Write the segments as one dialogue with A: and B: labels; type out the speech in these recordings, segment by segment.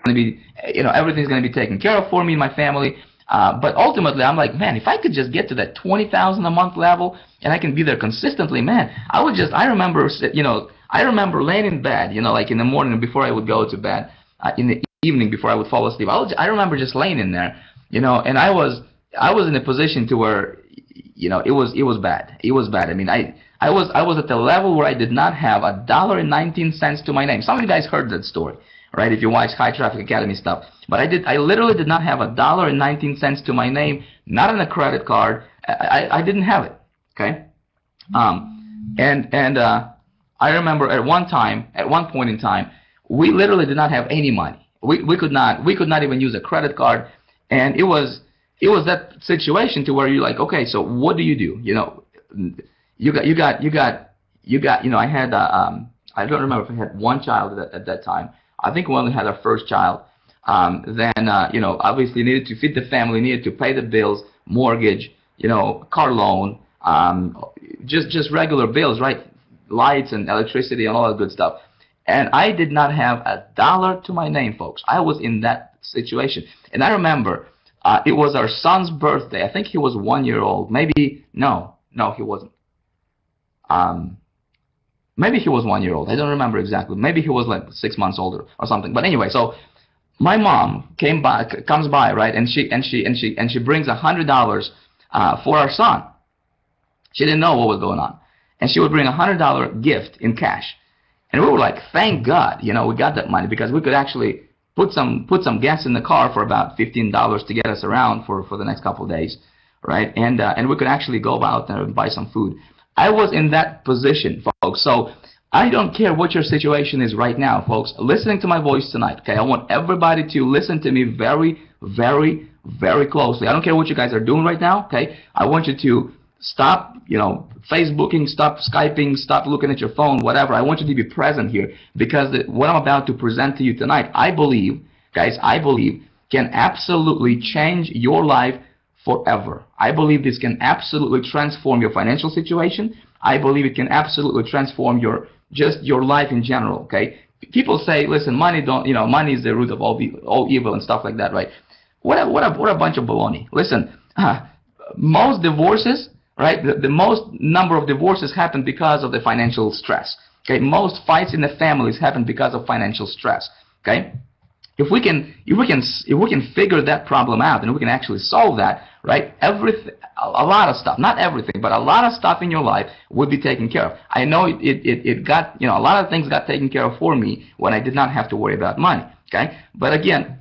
A: going to be, everything's going to be taken care of for me and my family. But ultimately, I'm like, man, if I could just get to that 20,000 a month level and I can be there consistently, man, I remember, I remember laying in bed, like in the morning before I would go to bed, in the evening before I would fall asleep. I remember just laying in there, and I was in a position to where, it was bad. It was bad. I mean, I was at the level where I did not have $1.19 to my name. Some of you guys heard that story, right? If you watch High Traffic Academy stuff. But I literally did not have $1.19 to my name, not on a credit card. I didn't have it. Okay. I remember at one point in time, we literally did not have any money. We could not even use a credit card, and it was that situation to where you're like, okay, so what do? I had I don't remember if I had one child at that time. I think we only had our first child. Then obviously needed to feed the family, needed to pay the bills, mortgage, car loan, just regular bills, right? Lights and electricity and all that good stuff. And I did not have $1 to my name, folks. I was in that situation. And I remember it was our son's birthday. I think he was 1 year old. Maybe, no, he wasn't. Maybe he was 1 year old. I don't remember exactly. Maybe he was like 6 months older or something. But anyway, so my mom comes by, right? And she brings $100 for our son. She didn't know what was going on. And she would bring $100 gift in cash. And we were like, thank God, we got that money, because we could actually put some gas in the car for about $15 to get us around for the next couple of days, right? And we could actually go out there and buy some food. I was in that position, folks. So I don't care what your situation is right now, folks. Listening to my voice tonight, okay? I want everybody to listen to me very, very, very closely. I don't care what you guys are doing right now, okay? I want you to stop, Facebooking, stop Skyping, stop looking at your phone, whatever. I want you to be present here, because what I'm about to present to you tonight, I believe, guys, can absolutely change your life forever. I believe this can absolutely transform your financial situation. I believe it can absolutely transform your life in general, okay? People say, listen, money is the root of all evil and stuff like that, right? What a bunch of baloney. Listen, most divorces, right? The most number of divorces happen because of the financial stress. Okay, most fights in the families happen because of financial stress. Okay, if we can figure that problem out, and we can actually solve that, right? A lot of stuff, not everything, but a lot of stuff in your life would be taken care of. I know it got, a lot of things got taken care of for me when I did not have to worry about money. Okay, but again,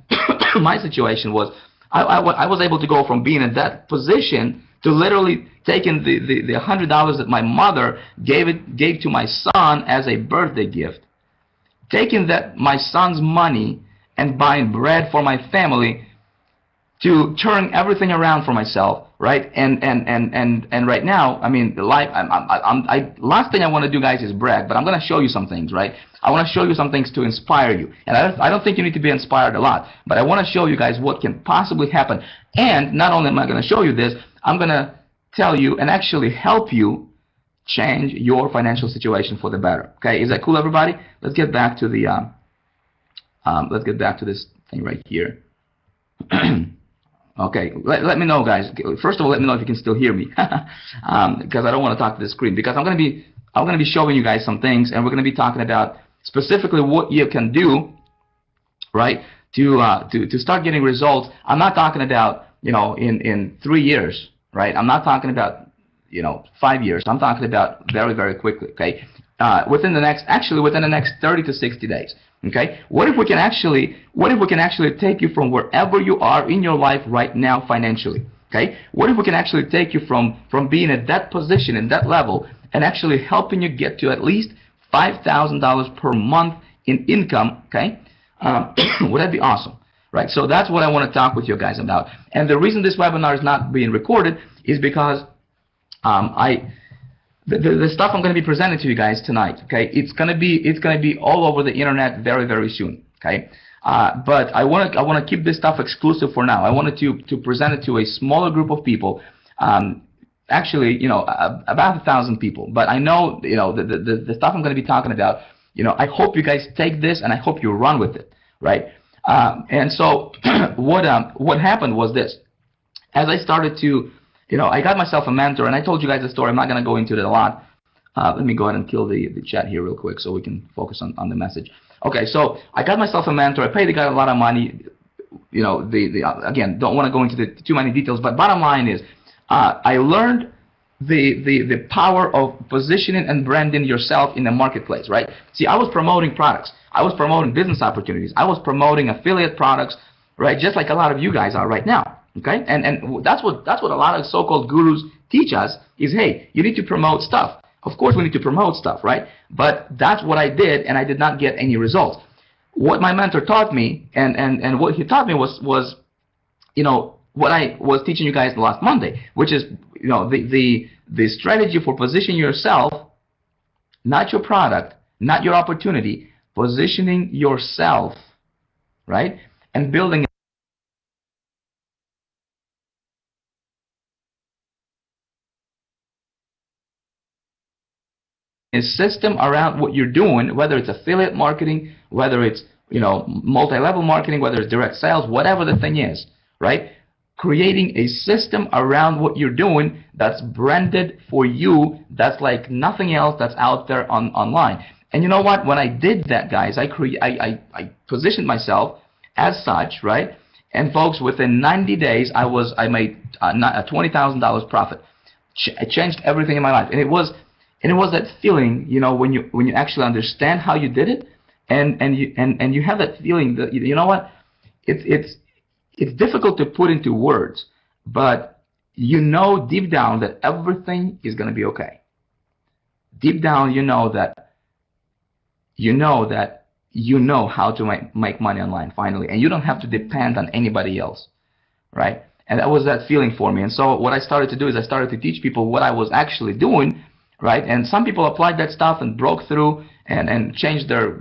A: my situation was I was able to go from being in that position to literally taking the $100 that my mother gave to my son as a birthday gift, taking my son's money and buying bread for my family, to turn everything around for myself, right? And right now, I mean, last thing I want to do, guys, is brag, but I'm going to show you some things, right? I want to show you some things to inspire you, and I don't think you need to be inspired a lot, but I want to show you guys what can possibly happen. And not only am I going to show you this, I'm going to tell you and actually help you change your financial situation for the better. Okay, is that cool, everybody? Let's get back to the let's get back to this thing right here. Okay, let me know, guys. First of all, let me know if you can still hear me, because I don't want to talk to the screen, because I'm going to be showing you guys some things, and we're going to be talking about specifically what you can do, right, to start getting results. I'm not talking about, in 3 years, right? I'm not talking about, 5 years. I'm talking about very, very quickly, okay? Within the next 30 to 60 days. Okay, what if we can actually take you from wherever you are in your life right now financially? Okay, what if we can actually take you from being at that position and that level, and actually helping you get to at least $5,000 per month in income? Okay, would that be awesome? Right, so that's what I want to talk with you guys about. And the reason this webinar is not being recorded is because the stuff I'm going to be presenting to you guys tonight, okay, it's going to be all over the internet very, very soon, okay. But I want to keep this stuff exclusive for now. I wanted to present it to a smaller group of people, actually, about 1,000 people. But I know, the stuff I'm going to be talking about, I hope you guys take this and I hope you run with it, right? And so what happened was this. As I started to, I got myself a mentor, and I told you guys the story. I'm not going to go into it a lot. Let me go ahead and kill the chat here real quick so we can focus on the message. Okay, so I got myself a mentor. I paid the guy a lot of money. Again, don't want to go into too many details, but bottom line is, I learned the power of positioning and branding yourself in the marketplace, right? See, I was promoting products. I was promoting business opportunities. I was promoting affiliate products, right? Just like a lot of you guys are right now, okay? And that's what a lot of so-called gurus teach us is, hey, you need to promote stuff. Of course, we need to promote stuff, right? But that's what I did, and I did not get any results. What my mentor taught me, and what he taught me was what I was teaching you guys last Monday, which is the strategy for positioning yourself, not your product, not your opportunity, positioning yourself, right, and building a system around what you're doing, whether it's affiliate marketing, whether it's multi-level marketing, whether it's direct sales, whatever the thing is, right? Creating a system around what you're doing that's branded for you, that's like nothing else that's out there online. And you know what? When I did that, guys, I positioned myself as such, right? And folks, within 90 days, I made $20,000 profit. It changed everything in my life, and it was that feeling, when you actually understand how you did it, and you have that feeling that you know what, it's difficult to put into words, but deep down that everything is going to be okay. Deep down, you know how to make money online finally, and you don't have to depend on anybody else, right? And that was that feeling for me. And so what I started to do is I started to teach people what I was actually doing, right? And some people applied that stuff and broke through and changed their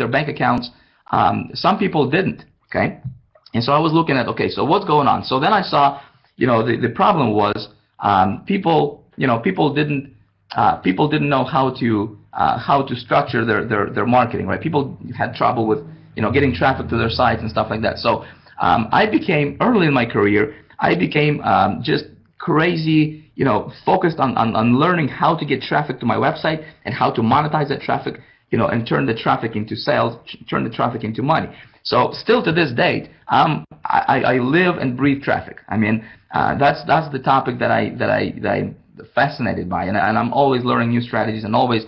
A: bank accounts. Some people didn't, okay? And so I was looking at, okay, so what's going on? So then I saw, the problem was people didn't know how to structure their marketing, right? People had trouble with getting traffic to their sites and stuff like that. So I became, early in my career, I became just crazy, focused on learning how to get traffic to my website and how to monetize that traffic, and turn the traffic into sales, turn the traffic into money. So still to this date, I live and breathe traffic. I mean, that's the topic that I'm fascinated by, and I'm always learning new strategies and always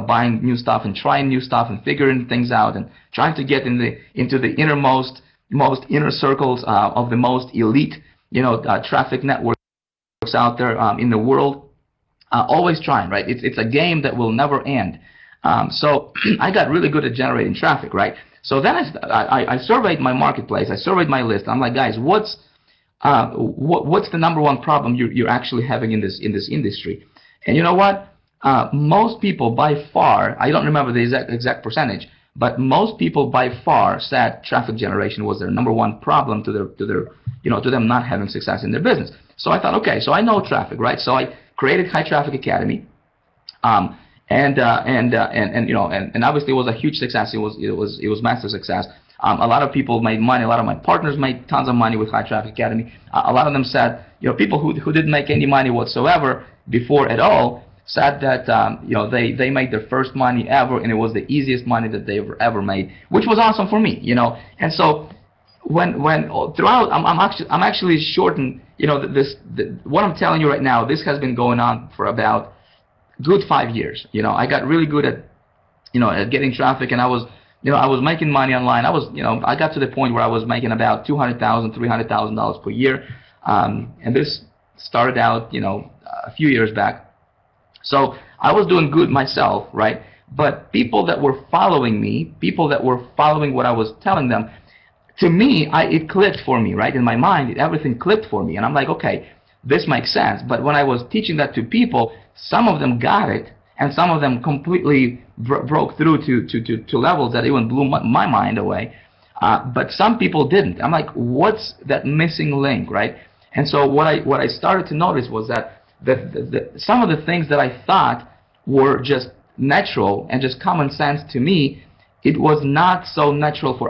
A: buying new stuff and trying new stuff and figuring things out and trying to get into the inner circles of the most elite traffic networks out there in the world. Always trying, right? It's a game that will never end. So I got really good at generating traffic, right? So then I surveyed my marketplace, I surveyed my list. I'm like, guys, what's the number one problem you're actually having in this industry? And you know what? Most people by far, I don't remember the exact percentage, but most people by far said traffic generation was their number one problem to them not having success in their business. So I thought, okay, so I know traffic, right? So I created High Traffic Academy, and obviously it was a huge success. It was massive success. A lot of people made money. A lot of my partners made tons of money with High Traffic Academy. A lot of them said, people who didn't make any money whatsoever before at all said that they made their first money ever, and it was the easiest money that they ever made, which was awesome for me, And so when throughout, I'm actually shorting, what I'm telling you right now, this has been going on for about good 5 years. I got really good at at getting traffic, and I was making money online. I got to the point where I was making about $200,000, $300,000 per year, and this started out a few years back. So I was doing good myself, right? But people that were following me, people that were following what I was telling them, to me, it clicked for me, right? In my mind, everything clicked for me, and I'm like, okay, this makes sense. But when I was teaching that to people, some of them got it, and some of them completely broke through to levels that even blew my mind away. But some people didn't. I'm like, what's that missing link, right? And so what I started to notice was that some of the things that I thought were just natural and just common sense to me, it was not so natural for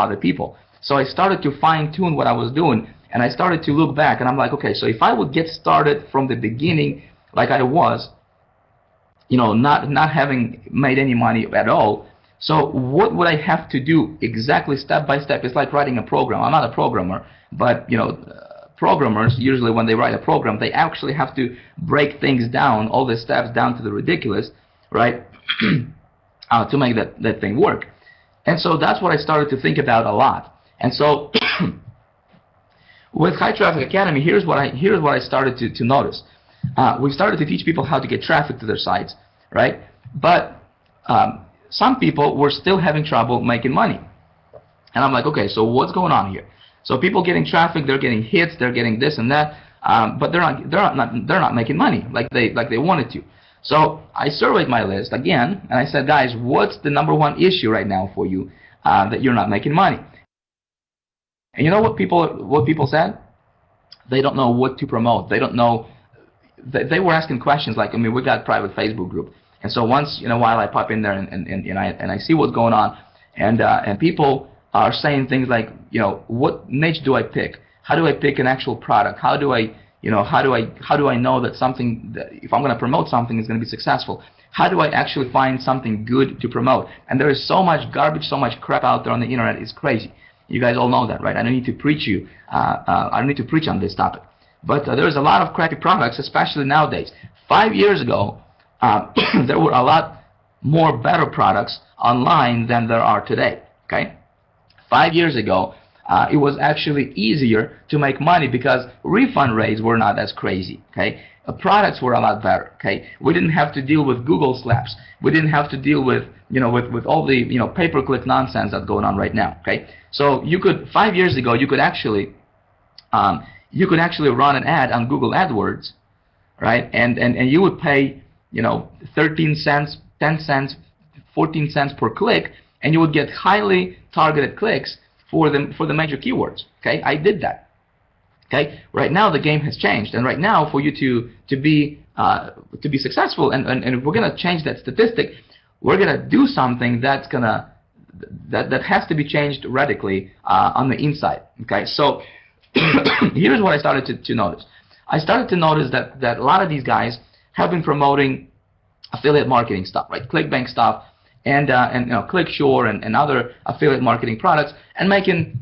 A: other people. So I started to fine-tune what I was doing, and I started to look back, and I'm like, okay, so if I would get started from the beginning like I was, you know, not having made any money at all, so what would I have to do exactly step by step? It's like writing a program. I'm not a programmer, but you know, programmers usually when they write a program, they actually have to break things down, all the steps down to the ridiculous, right? To make that thing work. And so that's what I started to think about a lot. And so with High Traffic Academy, here's what I started to notice. We started to teach people how to get traffic to their sites, right? But some people were still having trouble making money. And I'm like, okay, so what's going on here? So people getting traffic, they're getting hits, they're getting this and that, but they're not making money like they wanted to. So I surveyed my list again, and I said, guys, what's the #1 issue right now for you that you're not making money? And you know what people said? They don't know what to promote. They don't know. They were asking questions like, I mean, we got a private Facebook group, and so once in a while I pop in there and I see what's going on, and people are saying things like, you know, what niche do I pick? How do I pick an actual product? How do I know that something, that if I'm going to promote something, is going to be successful? How do I actually find something good to promote? And there is so much garbage, so much crap out there on the internet. It's crazy. You guys all know that, right? I don't need to preach I don't need to preach on this topic. But there's a lot of crappy products, especially nowadays. 5 years ago, there were a lot more better products online than there are today. Okay, 5 years ago, it was actually easier to make money because refund rates were not as crazy. Okay, products were a lot better. Okay, we didn't have to deal with Google slaps. We didn't have to deal with with all the pay-per-click nonsense that's going on right now. Okay, so you could 5 years ago you could actually run an ad on Google AdWords, right? And you would pay 13 cents, 10 cents, 14 cents per click, and you would get highly targeted clicks for the major keywords. Okay, I did that. Okay, right now the game has changed, and right now for you to be successful, and if we're gonna change that statistic, we're gonna do something that has to be changed radically on the inside. Okay, so here's what I started to notice. I started to notice that a lot of these guys have been promoting affiliate marketing stuff, right? ClickBank stuff, and ClickSure and other affiliate marketing products, and making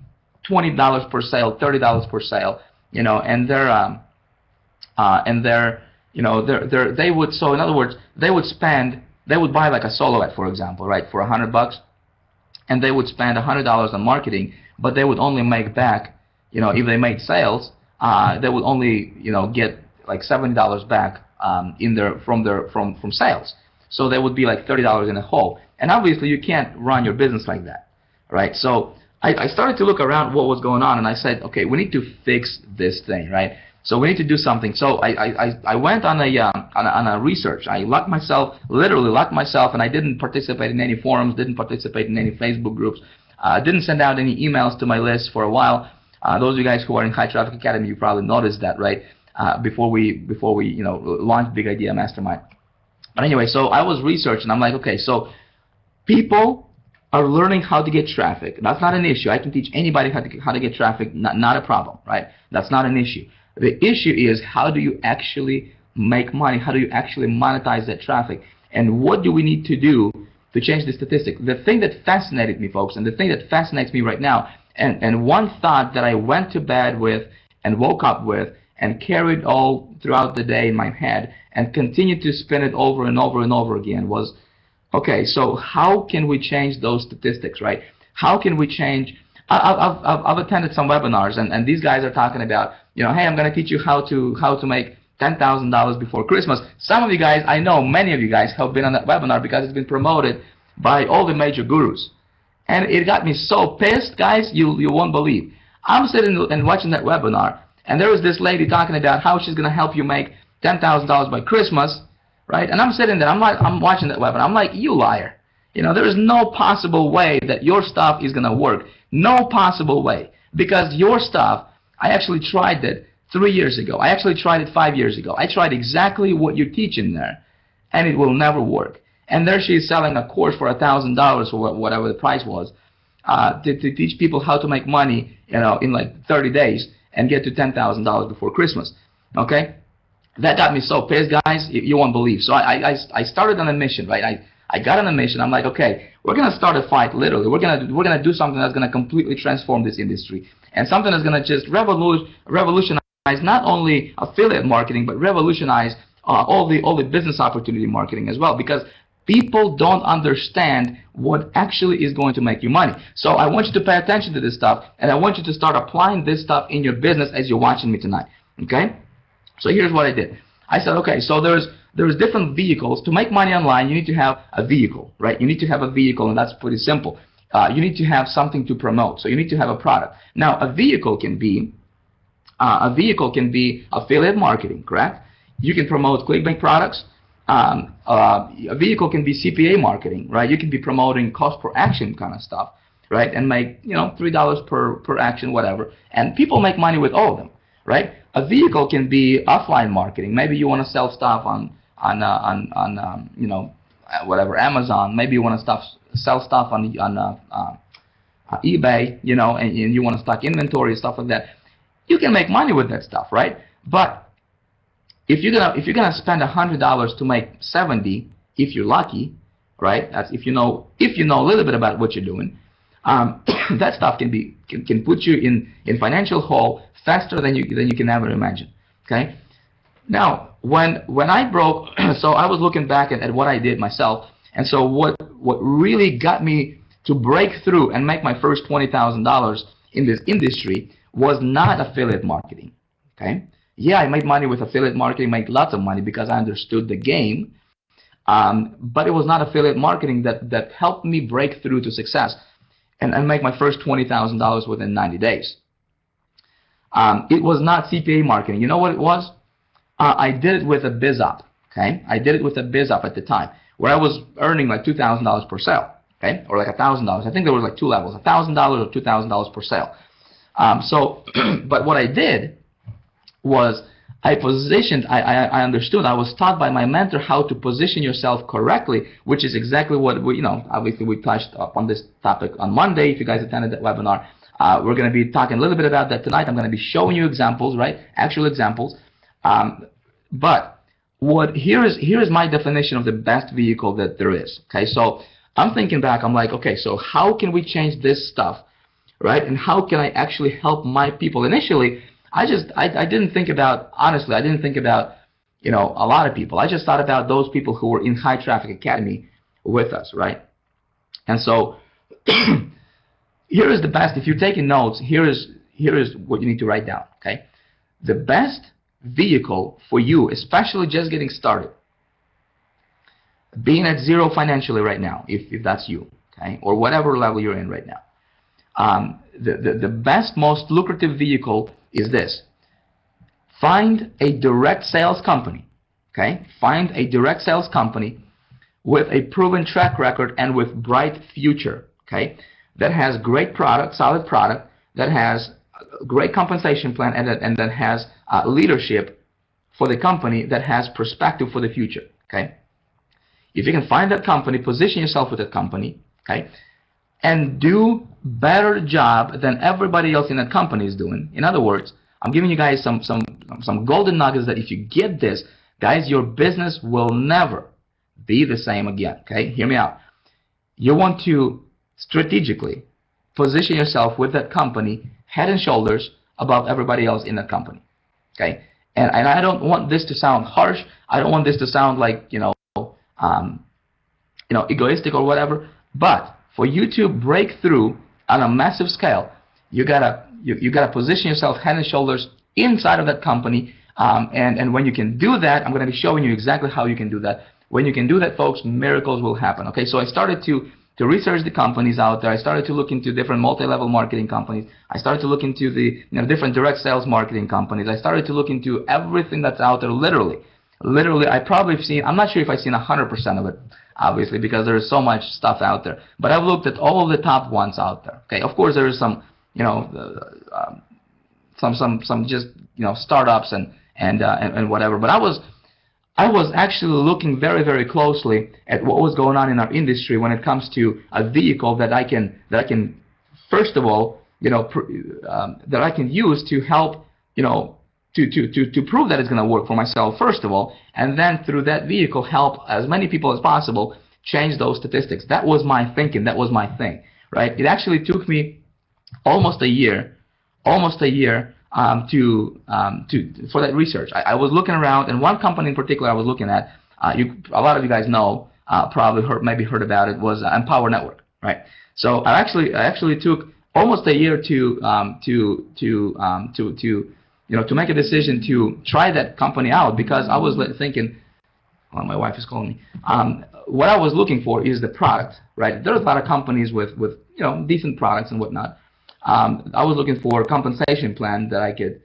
A: $20 per sale, $30 per sale, and they would, so in other words, they would buy like a solo ad, for example, right, for $100, and they would spend $100 on marketing, but they would only make back, if they made sales, they would only get like $70 back from sales. So they would be like $30 in a hole. And obviously you can't run your business like that, right? So I started to look around what was going on, and I said, okay, we need to fix this thing, right? So we need to do something. So I went on a research. I literally locked myself, and I didn't participate in any forums, didn't participate in any Facebook groups, didn't send out any emails to my list for a while. Those of you guys who are in High Traffic Academy, you probably noticed that, right? Before we launched Big Idea Mastermind. But anyway, so I was researching. I'm like, okay, so people are learning how to get traffic. That's not an issue. I can teach anybody how to get traffic. Not a problem, right? That's not an issue. The issue is, how do you actually make money? How do you actually monetize that traffic? And what do we need to do to change the statistic? The thing that fascinated me, folks, and the thing that fascinates me right now, and one thought that I went to bed with and woke up with and carried all throughout the day in my head and continued to spin it over and over and over again was, okay, so how can we change those statistics, right? How can we change? I've attended some webinars, and these guys are talking about, hey, I'm going to teach you how to make $10,000 before Christmas. Some of you guys, I know many of you guys have been on that webinar because it's been promoted by all the major gurus. And it got me so pissed, guys, you won't believe. I'm sitting and watching that webinar, and there was this lady talking about how she's going to help you make $10,000 by Christmas, right? And I'm sitting there, I'm watching that webinar. I'm like, you liar. There is no possible way that your stuff is going to work. No possible way. Because your stuff, I actually tried it 3 years ago. I actually tried it 5 years ago. I tried exactly what you're teaching there, and it will never work. And there she is selling a course for $1,000 or whatever the price was, to teach people how to make money, in like 30 days and get to $10,000 before Christmas. Okay, that got me so pissed, guys. You won't believe. So I started on a mission, right? I got on a mission. I'm like, okay, we're gonna start a fight. Literally, we're gonna do something that's gonna completely transform this industry, and something that's gonna just revolutionize not only affiliate marketing, but revolutionize all the business opportunity marketing as well, because people don't understand what actually is going to make you money. So I want you to pay attention to this stuff, and I want you to start applying this stuff in your business as you're watching me tonight. Okay? So here's what I did. I said, okay, so there's different vehicles. To make money online, you need to have a vehicle, right? You need to have a vehicle, and that's pretty simple. You need to have something to promote. So you need to have a product. Now, a vehicle can be affiliate marketing, correct? You can promote clickbait products. A vehicle can be CPA marketing, right? You can be promoting cost per action kind of stuff, right? And make, $3 per action, whatever. And people make money with all of them, right? A vehicle can be offline marketing. Maybe you want to sell stuff on whatever, Amazon. Maybe you want to sell stuff on eBay, and you want to stock inventory, stuff like that. You can make money with that stuff, right? But if you're gonna spend $100 to make 70, if you're lucky, right? That's if you know a little bit about what you're doing. That stuff can put you in financial hole faster than you can ever imagine. Okay. Now, when I broke, so I was looking back at what I did myself, and so what really got me to break through and make my first $20,000 in this industry was not affiliate marketing. Okay. Yeah, I made money with affiliate marketing, made lots of money because I understood the game, but it was not affiliate marketing that helped me break through to success and make my first $20,000 within 90 days. It was not CPA marketing. You know what it was? I did it with a BizOp. Okay, I did it with a BizOp at the time, where I was earning like $2,000 per sale. Okay, or like $1,000. I think there was like two levels: $1,000 or $2,000 per sale. But what I did was I understood, I was taught by my mentor how to position yourself correctly, which is exactly what obviously we touched upon this topic on Monday. If you guys attended that webinar, we're going to be talking a little bit about that tonight. I'm going to be showing you examples, right? Actual examples. But here is my definition of the best vehicle that there is. Okay, so I'm thinking back, I'm like, okay, so how can we change this stuff, right? And how can I actually help my people? Initially, I didn't think about, honestly, I didn't think about, a lot of people. I just thought about those people who were in High Traffic Academy with us, right? And so here is the best. If you're taking notes, here is what you need to write down, okay? The best vehicle for you, especially just getting started, being at zero financially right now, if that's you, okay, or whatever level you're in right now, the best, most lucrative vehicle is this. Find a direct sales company, okay? Find a direct sales company with a proven track record and with bright future, okay? That has great product, solid product, that has a great compensation plan, and that has leadership for the company, that has perspective for the future, okay? If you can find that company, position yourself with that company, okay, and do better job than everybody else in that company is doing. In other words, I'm giving you guys some golden nuggets that if you get this, guys, your business will never be the same again. Okay, hear me out. You want to strategically position yourself with that company head and shoulders above everybody else in that company. Okay, and I don't want this to sound harsh. I don't want this to sound like egoistic or whatever. But for you to break through on a massive scale, you gotta position yourself head and shoulders inside of that company, and when you can do that, I'm going to be showing you exactly how you can do that. When you can do that, folks, miracles will happen. Okay, so I started to research the companies out there. I started to look into different multi-level marketing companies. I started to look into the different direct sales marketing companies. I started to look into everything that's out there. Literally, I probably have seen. I'm not sure if I've seen 100% of it, obviously, because there is so much stuff out there. But I've looked at all of the top ones out there. Okay, of course there is some, some just startups and whatever. But I was actually looking very, very closely at what was going on in our industry when it comes to a vehicle that I can first of all, that I can use to help, to prove that it's going to work for myself first of all, and then through that vehicle help as many people as possible change those statistics. That was my thinking. That was my thing, right? It actually took me almost a year for that research. I was looking around, and one company in particular I was looking at, a lot of you guys know, probably maybe heard about it, was Empower Network, right? So I actually took almost a year to make a decision to try that company out, because I was thinking, well, my wife is calling me. What I was looking for is the product, right? There's a lot of companies with decent products and whatnot. I was looking for a compensation plan that I could,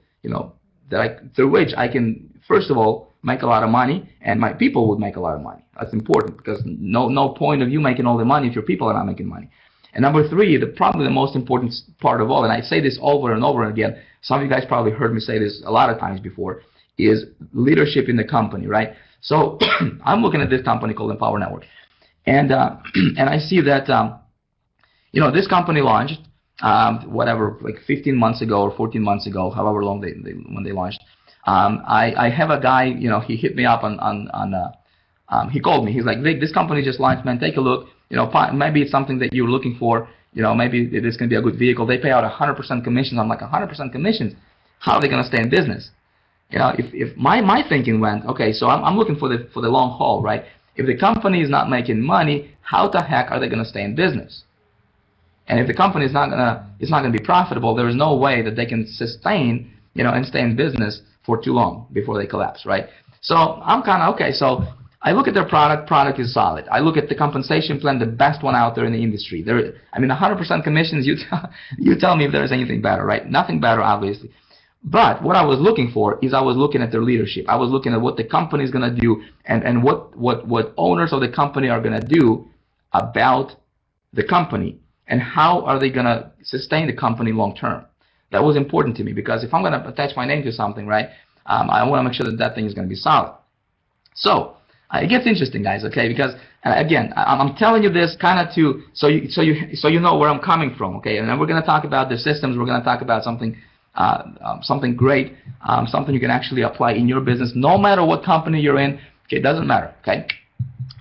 A: through which I can, first of all, make a lot of money, and my people would make a lot of money. That's important, because no point of you making all the money if your people are not making money. And number three, probably the most important part of all, and I say this over and over again, some of you guys probably heard me say this a lot of times before, is leadership in the company, right? So I'm looking at this company called Empower Network, and I see that this company launched whatever, like 15 months ago or 14 months ago, however long when they launched. I have a guy, he hit me up he called me. He's like, Vic, this company just launched, man. Take a look. Maybe it's something that you're looking for. Maybe this can be a good vehicle. They pay out 100% commissions. I'm like, 100% commissions? How are they going to stay in business? If my thinking went, okay, so I'm looking for the long haul, right? If the company is not making money, how the heck are they going to stay in business? And if the company is not gonna be profitable, there is no way that they can sustain, and stay in business for too long before they collapse, right? So I'm kind of okay. So I look at their product is solid. I look at the compensation plan, the best one out there in the industry. 100% commissions. You tell me if there's anything better, right? Nothing better, obviously. But what I was looking for is I was looking at their leadership. I was looking at what the company is gonna do, and what owners of the company are gonna do about the company. And how are they going to sustain the company long term? That was important to me, because if I'm going to attach my name to something, right, I want to make sure that that thing is going to be solid. So it gets interesting, guys, okay? Because again, I'm telling you this kind of so you know where I'm coming from, okay? And then we're going to talk about the systems. We're going to talk about something great, something you can actually apply in your business, no matter what company you're in. Okay, it doesn't matter. Okay,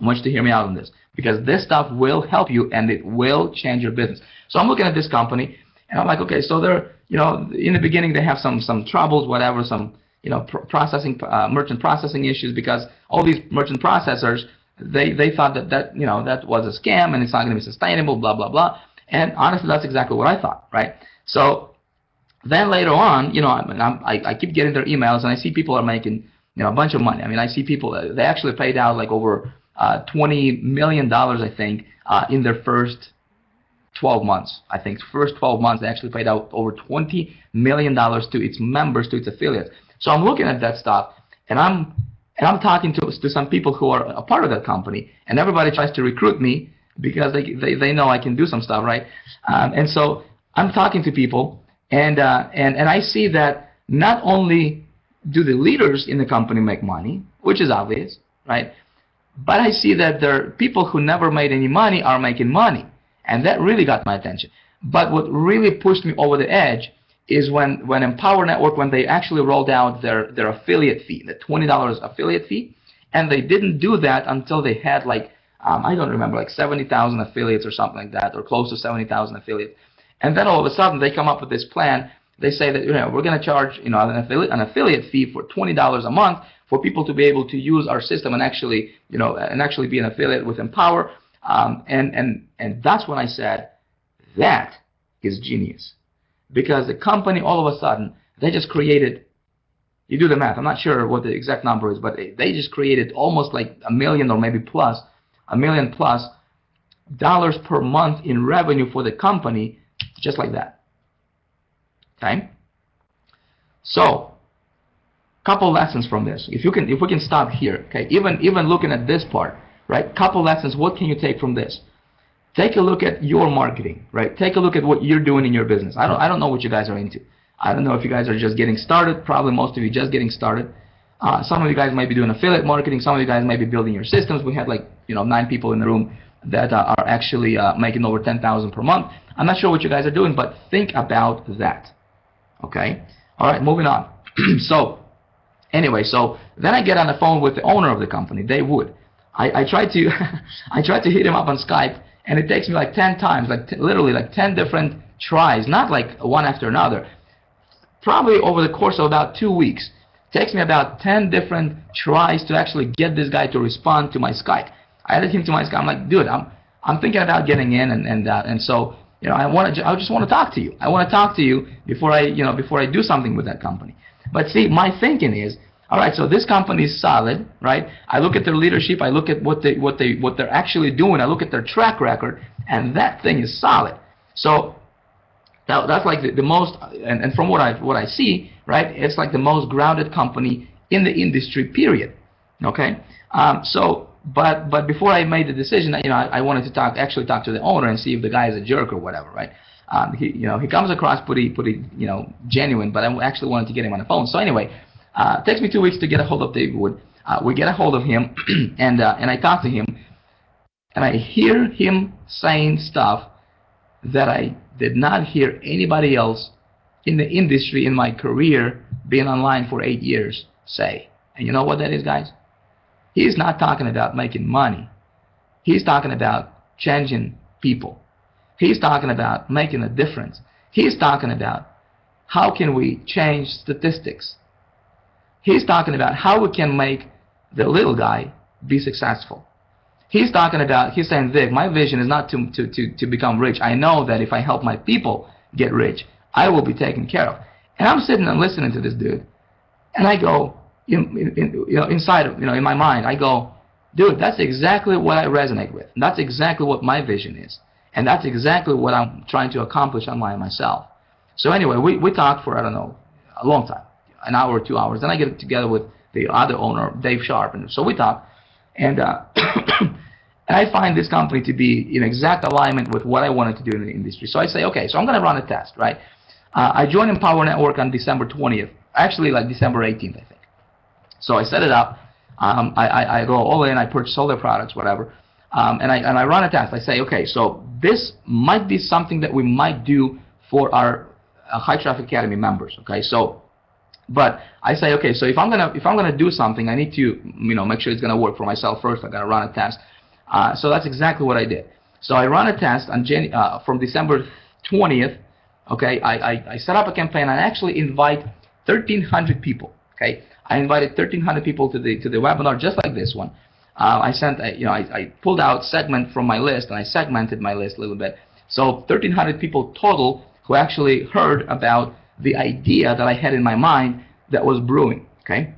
A: I want you to hear me out on this, because this stuff will help you and it will change your business. So I'm looking at this company and I'm like, okay, so they're, in the beginning they have some troubles, whatever, some, merchant processing issues, because all these merchant processors, they thought that was a scam and it's not going to be sustainable, blah, blah, blah. And honestly, that's exactly what I thought, right? So then later on, I keep getting their emails and I see people are making, a bunch of money. I see people, they actually paid out like over $20 million, I think, in their first 12 months. I think first 12 months they actually paid out over $20 million to its members, to its affiliates. So I'm looking at that stuff, and I'm talking to some people who are a part of that company, and everybody tries to recruit me because they know I can do some stuff, right? And so I'm talking to people, and I see that not only do the leaders in the company make money, which is obvious, right? But I see that there are people who never made any money are making money, and that really got my attention. But what really pushed me over the edge is when Empower Network, when they actually rolled out their affiliate fee, the $20 affiliate fee, and they didn't do that until they had like, I don't remember, like 70,000 affiliates or something like that, or close to 70,000 affiliates. And then all of a sudden they come up with this plan. They say that we're going to charge an affiliate fee for $20 a month for people to be able to use our system and actually be an affiliate with Empower. And that's when I said, that is genius. Because the company all of a sudden, they just created, you do the math, I'm not sure what the exact number is, but they just created almost like $1 million or maybe $1 million plus dollars per month in revenue for the company, just like that. Okay? So, couple lessons from this. If we can stop here, okay? Even looking at this part, right? Couple lessons. What can you take from this? Take a look at your marketing, right? Take a look at what you're doing in your business. I don't know what you guys are into. I don't know if you guys are just getting started. Probably most of you just getting started. Some of you guys might be doing affiliate marketing. Some of you guys might be building your systems. We had like 9 people in the room that are actually making over 10,000 per month. I'm not sure what you guys are doing, but think about that. Okay. All right. Moving on. So anyway, so then I get on the phone with the owner of the company, Dave Wood. I tried to I tried to hit him up on Skype, and it takes me like 10 times, like literally like 10 different tries, not like one after another. Probably over the course of about 2 weeks. It takes me about 10 different tries to actually get this guy to respond to my Skype. I added him to my Skype. I'm like, dude, I'm thinking about getting in, and so I just want to talk to you. I want to talk to you before I do something with that company. But see, my thinking is, all right, so this company is solid, right? I look at their leadership, I look at what they're actually doing, I look at their track record, and that thing is solid. So that's like the most, and from what I see, right, it's like the most grounded company in the industry, period. Okay, but before I made the decision, I wanted to actually talk to the owner and see if the guy is a jerk or whatever, right? He comes across pretty genuine, but I actually wanted to get him on the phone. So anyway, it takes me 2 weeks to get a hold of Dave Wood. We get a hold of him, and I talk to him, and I hear him saying stuff that I did not hear anybody else in the industry in my career, being online for 8 years, say. And you know what that is, guys? He's not talking about making money. He's talking about changing people. He's talking about making a difference. He's talking about how can we change statistics. He's talking about how we can make the little guy be successful. He's saying, Vic, my vision is not to become rich. I know that if I help my people get rich, I will be taken care of. And I'm sitting and listening to this dude, and I go, inside of, in my mind, I go, dude, that's exactly what I resonate with. And that's exactly what my vision is. And that's exactly what I'm trying to accomplish online myself. So anyway, we talked for, I don't know, a long time, an hour or 2 hours. Then I get together with the other owner, Dave Sharp, and so we talk. And and I find this company to be in exact alignment with what I wanted to do in the industry. So I say, okay, so I'm going to run a test, right? I joined Empower Network on December 20th, actually like December 18th, I think. So I set it up. I go all in. I purchase all their products, whatever, and I run a test. I say, okay, so this might be something that we might do for our High Traffic Academy members. Okay, so. But I say, okay, so if I'm gonna do something, I need to make sure it's gonna work for myself first. I gotta run a test. So that's exactly what I did. So I run a test on from December 20th. Okay, I set up a campaign. I actually invite 1,300 people. Okay, I invited 1,300 people to the webinar just like this one. I pulled out segment from my list, and I segmented my list a little bit. So 1,300 people total who actually heard about the idea that I had in my mind that was brewing. Okay,